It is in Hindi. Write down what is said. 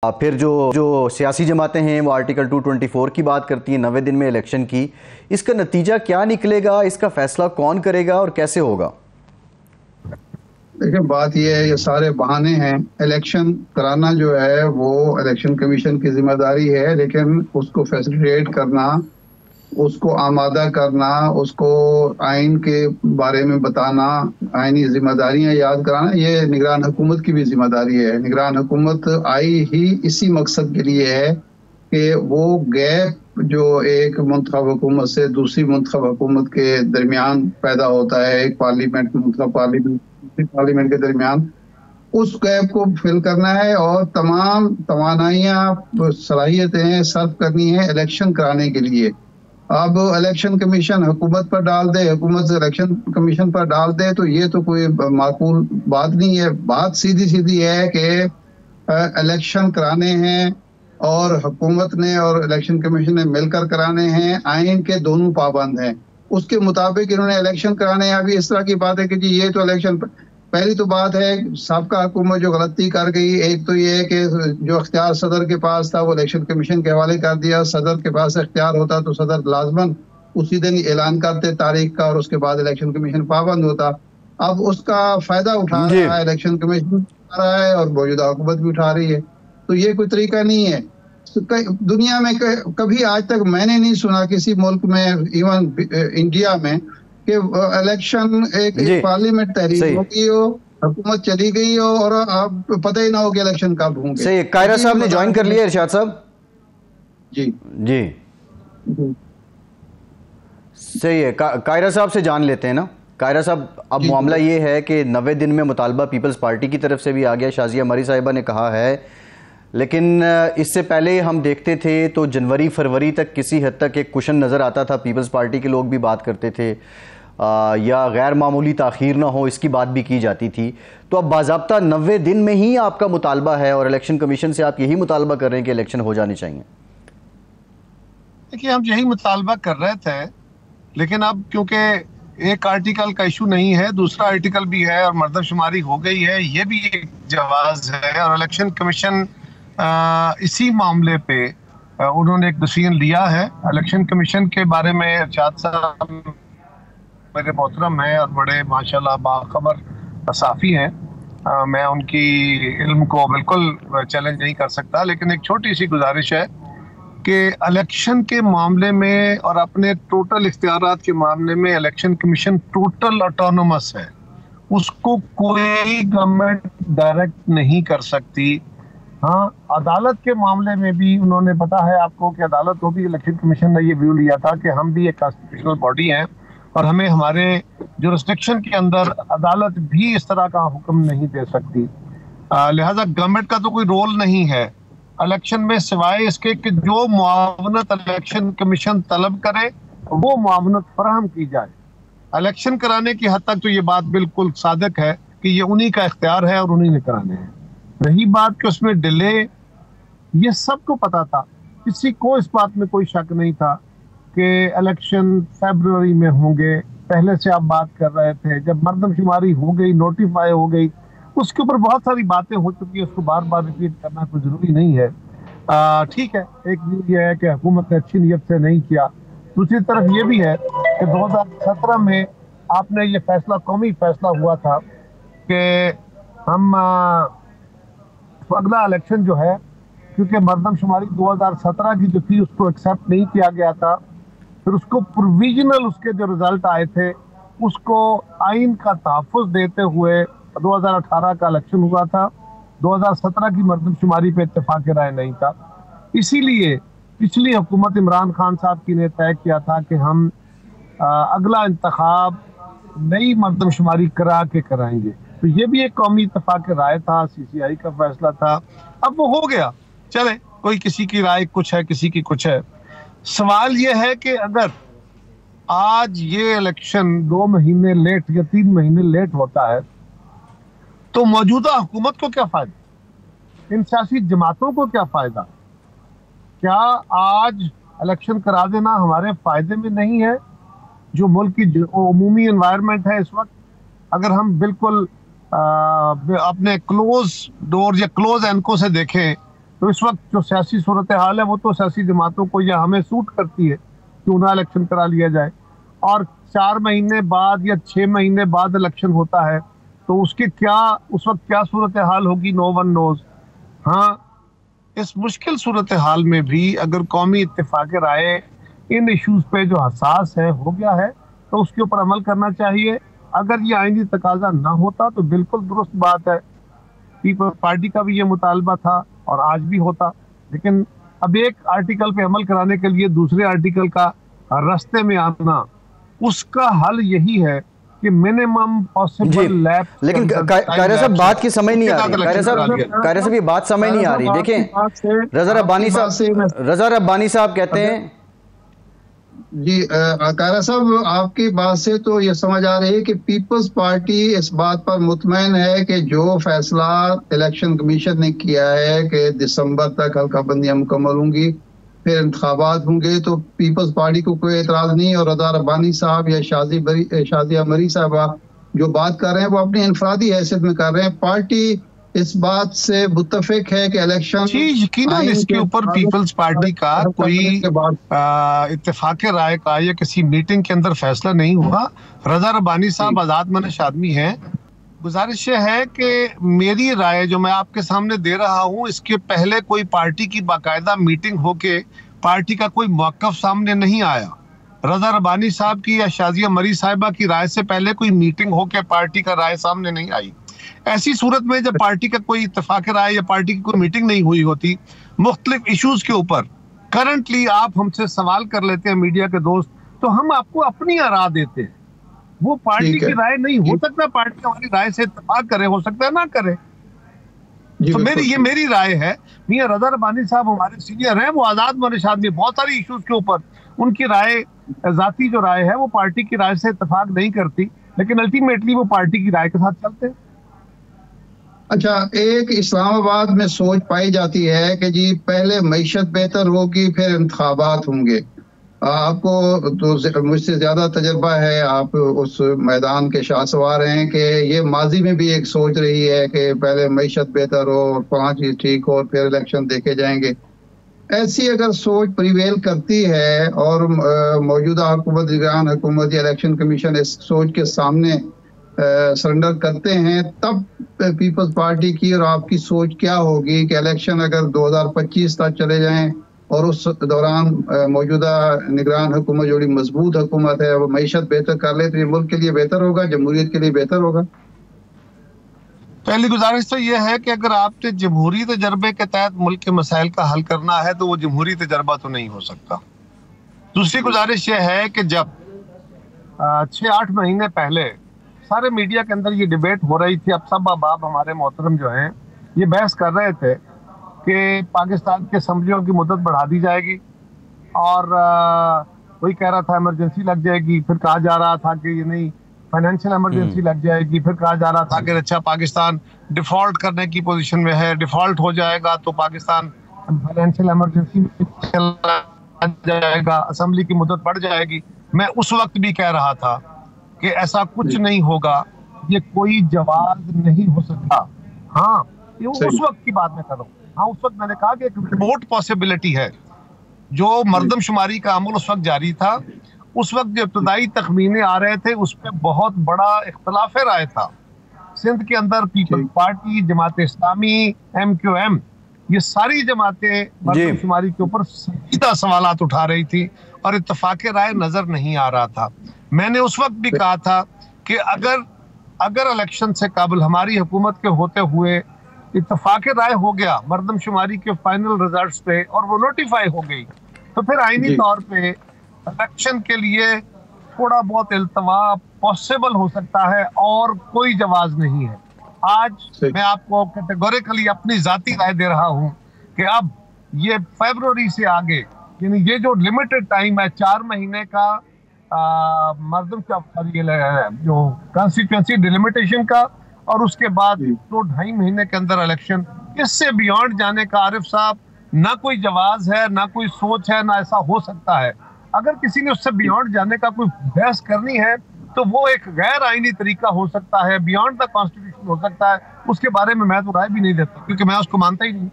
फिर जो जो सियासी जमातें हैं वो आर्टिकल 224 की बात करती हैं 90 दिन में इलेक्शन की। इसका नतीजा क्या निकलेगा, इसका फैसला कौन करेगा और कैसे होगा? देखिए, बात यह है, ये सारे बहाने हैं। इलेक्शन कराना जो है वो इलेक्शन कमीशन की जिम्मेदारी है, लेकिन उसको फैसिलिटेट करना, उसको आमादा करना, उसको आइन के बारे में बताना, आइनी जिम्मेदारियां याद कराना, ये निगरान हुकूमत की भी जिम्मेदारी है। निगरान हुकूमत आई ही इसी मकसद के लिए है कि वो गैप जो एक मुंतखब हुकूमत से दूसरी मुंतखब हुकूमत के दरमियान पैदा होता है, एक पार्लियामेंट मुंतखब पार्लियामेंट के दरमियान, उस गैप को फिल करना है और तमाम तवानाइयां सलाहियतें सर्व करनी है इलेक्शन कराने के लिए। अब इलेक्शन कमीशन हुकूमत पर डाल दे, हुकूमत से इलेक्शन कमीशन पर डाल दे, तो ये तो कोई माकूल बात नहीं है। बात सीधी सीधी है कि इलेक्शन कराने हैं और हुकूमत ने और इलेक्शन कमीशन ने मिलकर कराने हैं, आइन के दोनों पाबंद हैं, उसके मुताबिक इन्होंने इलेक्शन कराने हैं। अभी इस तरह की बात है कि जी ये तो इलेक्शन, पहली तो बात है साबका हुकूमत जो गलती कर गई, एक तो ये है कि जो अख्तियार सदर के पास था वो इलेक्शन कमीशन के हवाले कर दिया। सदर के पास इख्तियार होता तो सदर लाजमन उसी दिन ऐलान करते तारीख का और उसके बाद इलेक्शन कमीशन पाबंद होता। अब उसका फायदा उठा रहा है इलेक्शन कमीशन, उठा रहा है और मौजूदा हुकूमत भी उठा रही है। तो ये कोई तरीका नहीं है। दुनिया में कभी आज तक मैंने नहीं सुना किसी मुल्क में, इवन इंडिया में, कि इलेक्शन एक पार्लियामेंट तहरीक होगी हो, हुकूमत चली गई हो और अब पता ही ना हो कि इलेक्शन कब होंगे। सही है। कायरा साहब ने ज्वाइन कर लिया इरशाद साहब। जी जी सही है। कायरा साहब से जान लेते हैं ना। कायरा साहब, अब मामला ये है कि 90 दिन में मुतालबा पीपल्स पार्टी की तरफ से भी आ गया, शाजिया मरी साहिबा ने कहा है, लेकिन इससे पहले हम देखते थे तो जनवरी फरवरी तक किसी हद तक एक कुशन नज़र आता था। पीपल्स पार्टी के लोग भी बात करते थे या गैर मामूली ताख़ीर ना हो इसकी बात भी की जाती थी। तो अब बाज़ाब्ता 90 दिन में ही आपका मुतालबा है और इलेक्शन कमीशन से आप यही मुतालबा कर रहे हैं कि इलेक्शन हो जाने चाहिए। देखिए, हम यही मुतालबा कर रहे थे, लेकिन अब क्योंकि एक आर्टिकल का इशू नहीं है, दूसरा आर्टिकल भी है और मर्दमशुमारी हो गई है, ये भी एक जवाज़ है। और इलेक्शन कमीशन इसी मामले पे उन्होंने एक डिसीजन लिया है। इलेक्शन कमीशन के बारे में इरशाद साहब मेरे मोहतरम हैं और बड़े माशाल्लाह बाखबर साफ़ी हैं। मैं उनकी इल्म को बिल्कुल चैलेंज नहीं कर सकता, लेकिन एक छोटी सी गुजारिश है कि इलेक्शन के मामले में और अपने टोटल इख्तियारात के मामले में इलेक्शन कमीशन टोटल ऑटोनोमस है। उसको कोई गवर्नमेंट डायरेक्ट नहीं कर सकती। हाँ, अदालत के मामले में भी उन्होंने, पता है आपको कि अदालत को भी इलेक्शन कमीशन ने ये व्यू लिया था कि हम भी एक कॉन्स्टिट्यूशनल बॉडी हैं और हमें हमारे जुरिस्डिक्शन के अंदर अदालत भी इस तरह का हुक्म नहीं दे सकती। लिहाजा गवर्नमेंट का तो कोई रोल नहीं है इलेक्शन में, सिवाय इसके कि जो मुआवनत इलेक्शन कमीशन तलब करे वो मुआवनत फराहम की जाए। इलेक्शन कराने की हद तक तो ये बात बिल्कुल सादिक है कि ये उन्हीं का इख्तियार है और उन्हीं ने कराने हैं। रही बात कि उसमें डिले, ये सबको पता था, किसी को इस बात में कोई शक नहीं था कि इलेक्शन फरवरी में होंगे। पहले से आप बात कर रहे थे, जब मर्दमशुमारी हो गई, नोटिफाई हो गई, उसके ऊपर बहुत सारी बातें हो चुकी है, उसको बार बार रिपीट करना कोई ज़रूरी नहीं है। ठीक है, एक व्यू ये है कि हुकूमत ने अच्छी नीयत से नहीं किया। दूसरी तरफ ये भी है कि 2017 में आपने ये फैसला, कौमी फैसला हुआ था कि हम अगला इलेक्शन जो है, क्योंकि मर्दमशुमारी 2017 की जो थी उसको एक्सेप्ट नहीं किया गया था, फिर उसको प्रोविजनल, उसके जो रिजल्ट आए थे उसको आइन का तहफ़्फ़ुज़ देते हुए 2018 का इलेक्शन हुआ था। 2017 की मर्दमशुमारी पे इत्तेफाक राय नहीं था। इसीलिए पिछली हुकूमत इमरान खान साहब की ने तय किया था कि हम अगला इंतखाब नई मर्दमशुमारी करा के कराएंगे। तो ये भी एक कौमी इत्तेफाक राय था, CCI का फैसला था। अब वो हो गया, चले, कोई किसी की राय कुछ है, किसी की कुछ है। सवाल ये है कि अगर आज ये इलेक्शन 2 महीने लेट या 3 महीने लेट होता है तो मौजूदा हुकूमत को क्या फायदा, इन सियासी जमातों को क्या फायदा? क्या आज इलेक्शन करा देना हमारे फायदे में नहीं है? जो मुल्क की उमूमी एनवायरनमेंट है इस वक्त, अगर हम बिल्कुल अपने क्लोज डोर या क्लोज एनको से देखें तो इस वक्त जो सियासी सूरत हाल है वो तो सियासी जमातों को या हमें सूट करती है कि उन्हें इलेक्शन करा लिया जाए, और 4 महीने बाद या 6 महीने बाद इलेक्शन होता है तो उसके क्या उस वक्त क्या सूरत हाल होगी, नो वन नोज। हाँ, इस मुश्किल सूरत हाल में भी अगर कौमी इत्तेफाक राय इन इश्यूज पे जो हसास है हो गया है तो उसके ऊपर अमल करना चाहिए। अगर ये आईनी तकाजा ना होता तो बिल्कुल दुरुस्त बात है, पीपल्स पार्टी का भी ये मुतालबा था और आज भी होता, लेकिन अब एक आर्टिकल पे अमल कराने के लिए दूसरे आर्टिकल का रास्ते में आना, उसका हल यही है कि मिनिमम पॉसिबल लैब। लेकिन कायरा साहब बात की समझ नहीं आ रही, कायरा साहब ये बात समझ नहीं आ रही। देखें, रज़ा रब्बानी साहब कहते हैं जी, कायरा साहब आपकी बात से तो ये समझ आ रही है कि पीपल्स पार्टी इस बात पर मुतमईन है कि जो फैसला इलेक्शन कमीशन ने किया है कि दिसंबर तक हल्का बंदियां मुकम्मल होंगी, फिर इंतखाबात होंगे, तो पीपल्स पार्टी को कोई एतराज नहीं। और रज़ा रब्बानी साहब या शाजिया मरी साहब जो बात कर रहे हैं वो अपनी इनफरादी हैसियत में कर रहे हैं। पार्टी इस बात से मुत्तफिक है कि इलेक्शन यकीनन इसके ऊपर पीपल्स पार्टी का कोई इत्तेफाक राय का या किसी मीटिंग के अंदर फैसला नहीं हुआ। रज़ा रब्बानी साहब आजाद मनश आदमी हैं। गुजारिश है कि मेरी राय जो मैं आपके सामने दे रहा हूं, इसके पहले कोई पार्टी की बाकायदा मीटिंग होके पार्टी का कोई मौक़िफ़ सामने नहीं आया। रज़ा रब्बानी साहब की या शाजिया मरी साहिबा की राय से पहले कोई मीटिंग होके पार्टी का राय सामने नहीं आई। ऐसी सूरत में जब पार्टी का कोई इत्तेफाक राय या पार्टी की कोई मीटिंग नहीं हुई होती मुख्तलिफ इश्यूज के ऊपर, करंटली आप हमसे सवाल कर लेते हैं मीडिया के दोस्त, तो हम आपको अपनी राय देते हैं। वो पार्टी की राय नहीं हो सकता, पार्टी हमारी राय से इत्तेफाक करे, हो सकता है ना करे। तो मेरी राय है, मियां रज़ा रब्बानी साहब हमारे सीनियर हैं, वो आजाद मनश आदमी, बहुत सारी इश्यूज के ऊपर उनकी राय, जाती जो राय है वो पार्टी की राय से इत्तेफाक नहीं करती, लेकिन अल्टीमेटली वो पार्टी की राय के साथ चलते हैं। अच्छा, एक इस्लामाबाद में सोच पाई जाती है कि जी पहले मईशत बेहतर होगी फिर इंतखाबात होंगे। आपको तो मुझसे ज्यादा तजर्बा है, आप उस मैदान के शाहसवार हैं कि ये माजी में भी एक सोच रही है कि पहले मईशत बेहतर हो और 5 चीज ठीक हो और फिर इलेक्शन देखे जाएंगे। ऐसी अगर सोच प्रिवेल करती है और मौजूदा हुकूमत, निगरान हुकूमत या इलेक्शन कमीशन इस सोच के सामने सरेंडर करते हैं, तब पीपल्स पार्टी की और आपकी सोच क्या होगी कि इलेक्शन अगर 2025 तक चले जाएं और उस दौरान मौजूदा निगरान हुकूमत जो बड़ी मजबूत हुकूमत है वो मईशत बेहतर कर ले, तो ये मुल्क के लिए बेहतर होगा, जमहूरियत के लिए बेहतर होगा। पहली गुजारिश तो ये है कि अगर आपने जमहूरी तजर्बे के तहत मुल्क के मसाइल का हल करना है तो वो जमहूरी तजर्बा तो नहीं हो सकता। दूसरी गुजारिश ये है कि जब 6-8 महीने पहले सारे मीडिया के अंदर ये डिबेट हो रही थी, अब सब अहबाब हमारे मोहतरम जो हैं ये बहस कर रहे थे कि पाकिस्तान के असम्बलियों की मुद्दत बढ़ा दी जाएगी, और कोई कह रहा था इमरजेंसी लग जाएगी, फिर कहा जा रहा था कि ये नहीं फाइनेंशियल इमरजेंसी लग जाएगी, फिर कहा जा रहा था कि अच्छा पाकिस्तान डिफॉल्ट करने की पोजीशन में है, डिफॉल्ट हो जाएगा तो पाकिस्तान फाइनेंशियल इमरजेंसी में चला जाएगा, असम्बली की मुद्दत बढ़ जाएगी। मैं उस वक्त भी कह रहा था कि ऐसा कुछ नहीं होगा, ये कोई जवाब नहीं हो सकता। हाँ, ये उस वक्त की बात मैं कर रहा हूँ। हाँ, उस वक्त मैंने कहा कि एक रिमोट पॉसिबिलिटी है। जो मर्दमशुमारी का अमल उस वक्त जारी था, उस वक्त जो इब्तदाई तखमीने आ रहे थे उस पर बहुत बड़ा इख्तलाफ राय था। सिंध के अंदर peoples party, Jamaat Islami, MQM, ये सारी जमातें मर्दमशुमारी के ऊपर सीधा सवालात उठा रही थी और इत्तेफाक राय नजर नहीं आ रहा था। मैंने उस वक्त भी कहा था कि अगर इलेक्शन से कबल हमारी हुकूमत के होते हुए इत्तेफाक राय हो गया मर्दमशुमारी के फाइनल रिजल्ट्स पे और वो नोटिफाई हो गई, तो फिर आईनी तौर पे इलेक्शन के लिए थोड़ा बहुत इल्तवा पॉसिबल हो सकता है और कोई जवाब नहीं है। आज मैं आपको कैटेगोरिकली अपनी जाती राय दे रहा हूं कि अब ये फरवरी से आगे, यानी ये जो लिमिटेड टाइम है 4 महीने का मर्दम का जो कॉन्स्टिट्यूंसी डिलिमिटेशन का, और उसके बाद 2-2.5 महीने के अंदर इलेक्शन, इससे बियॉन्ड जाने का आरिफ साहब ना कोई जवाब है, ना कोई सोच है, ना ऐसा हो सकता है। अगर किसी ने उससे बियॉन्ड जाने का कोई बहस करनी है तो वो एक गैर आईनी तरीका हो सकता है, बियॉन्ड द कॉन्स्टिट्यूशन हो सकता है, उसके बारे में मैं तो राय भी नहीं देता क्योंकि मैं उसको मानता ही नहीं।